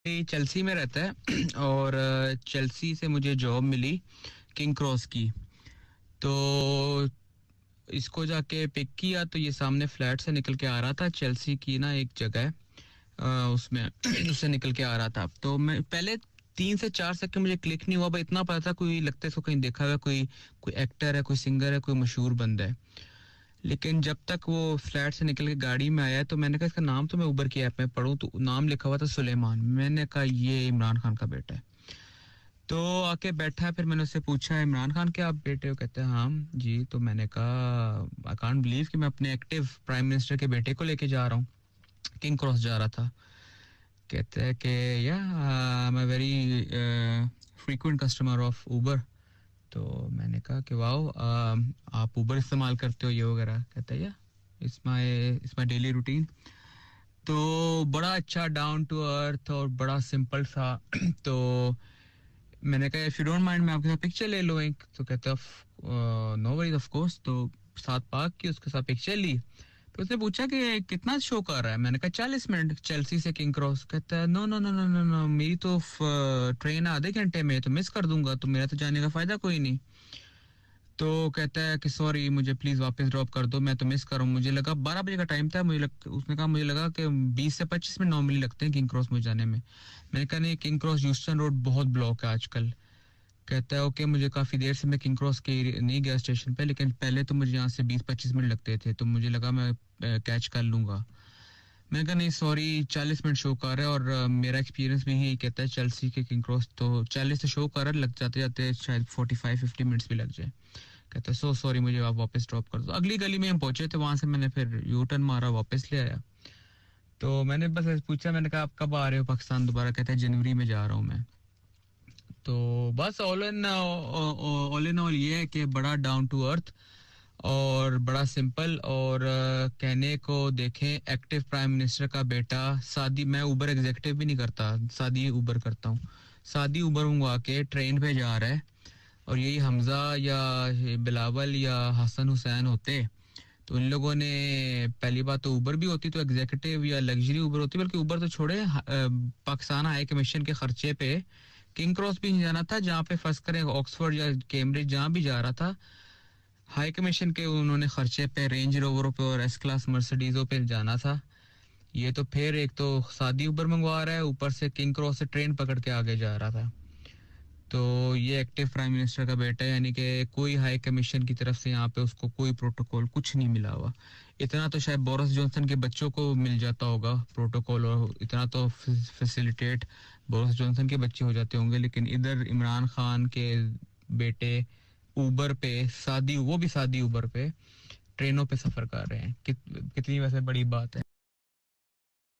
ये चेल्सी में रहता है और चेल्सी से मुझे जॉब मिली किंग क्रॉस की। तो इसको जाके पिक किया तो ये सामने फ्लैट से निकल के आ रहा था। चेल्सी की ना एक जगह है, उसमें उससे निकल के आ रहा था। तो मैं पहले 3 से 4 सेकंड मुझे क्लिक नहीं हुआ, पर इतना पता था कोई लगता है इसको कहीं देखा हुआ है, कोई कोई एक्टर है, कोई सिंगर है, कोई मशहूर बंदा है। लेकिन जब तक वो फ्लैट से निकल के गाड़ी में आया तो मैंने कहा इसका नाम तो मैं उबर की ऐप में पढ़ूं, तो नाम लिखा हुआ था सुलेमान। मैंने कहा ये इमरान खान का बेटा है। तो आके बैठा, फिर मैंने उससे पूछा इमरान खान के आप बेटे हो? कहते हैं हाँ जी। तो मैंने कहा आई कांट बिलीव कि मैं अपने एक्टिव प्राइम मिनिस्टर के बेटे को लेके जा रहा हूँ, किंग क्रॉस जा रहा था। कहते हैं कि yeah I am a very frequent customer of Uber. तो मैंने कहा कि वाओ, आप उबर इस्तेमाल करते हो ये वगैरह? कहता है या इट्स माय डेली रूटीन। तो बड़ा अच्छा डाउन टू अर्थ और बड़ा सिंपल सा तो मैंने कहा इफ यू डोंट माइंड मैं आपके साथ पिक्चर ले लूँ एक। तो कहता है नो वरीज ऑफ कोर्स। तो साथ पार्क की, उसके साथ पिक्चर ली। तो उसने पूछा कि कितना शो कर रहा है? मैंने कहा 40 मिनट चेल्सी से किंग क्रॉस। कहता है no no no no no no, मेरी तो ट्रेन आधे घंटे में, तो मिस कर दूंगा, तो मेरा तो जाने का फायदा कोई नहीं। तो कहता है कि सॉरी, मुझे प्लीज वापस ड्रॉप कर दो, मैं तो मिस कर रहा हूँ। मुझे लगा 12 बजे का टाइम था, उसने कहा मुझे लगा कि 20 से 25 मिनट नॉर्मली लगते हैं किंग क्रॉस मुझे जाने में। मैंने कहा नहीं, किंग क्रॉस ह्यूस्टन रोड बहुत ब्लॉक है आजकल। कहता है ओके, मुझे काफी देर से मैं किंग क्रॉस के नहीं गया स्टेशन पे, लेकिन पहले तो मुझे यहाँ से 20-25 मिनट लगते थे, तो मुझे लगा मैं कैच कर लूंगा। मैंने कहा नहीं सॉरी, 40 मिनट शो कर रहा है और मेरा एक्सपीरियंस भी यही कहता है चेल्सी के किंग क्रॉस तो 40 से शो कर रहा है, लग जाते जाते शायद 45-50 मिनट्स भी लग जाए। कहता है सो सॉरी, मुझे आप वापस ड्रॉप कर दो। अगली गली में हम पहुंचे थे, वहां से मैंने फिर यू टर्न मारा, वापस ले आया। तो मैंने बस ऐसे पूछा, मैंने कहा आप कब आ रहे हो पाकिस्तान दोबारा? कहता है जनवरी में जा रहा हूँ मैं। तो बस ऑल इन ऑल ये है कि बड़ा डाउन टू अर्थ और बड़ा सिंपल और कहने को देखें एक्टिव प्राइम मिनिस्टर का बेटा। सादी मैं उबर एग्जीक्यूटिव भी नहीं करता, सादी उबर करता हूँ। सादी उबर मंगवा के ट्रेन पे जा रहा है। और यही हमजा या ये बिलावल या हसन हुसैन होते तो इन लोगों ने, पहली बात तो उबर भी होती तो एग्जीक्यूटिव या लग्जरी उबर होती, बल्कि उबर तो छोड़े, पाकिस्तान हाई कमीशन के खर्चे पे किंग क्रॉस भी नहीं जाना था, जहाँ पे फर्स्ट करें ऑक्सफोर्ड या कैम्ब्रिज जहाँ भी जा रहा था, हाई कमीशन के उन्होंने खर्चे पे रेंज रोवरों पे और एस क्लास मर्सिडीजों पे जाना था। ये तो फिर एक तो सादी उबर मंगवा रहा है, ऊपर से किंग क्रॉस से ट्रेन पकड़ के आगे जा रहा था। तो ये एक्टिव प्राइम मिनिस्टर का बेटा है, यानी कि कोई हाई कमीशन की तरफ से यहाँ पे उसको कोई प्रोटोकॉल कुछ नहीं मिला हुआ। इतना तो शायद बोरिस जॉनसन के बच्चों को मिल जाता होगा प्रोटोकॉल, और इतना तो फैसिलिटेट बोरिस जॉनसन के बच्चे हो जाते होंगे, लेकिन इधर इमरान खान के बेटे उबर पे, सादी वो भी सादी उबर पे ट्रेनों पे सफर कर रहे हैं। कितनी वैसे बड़ी बात है।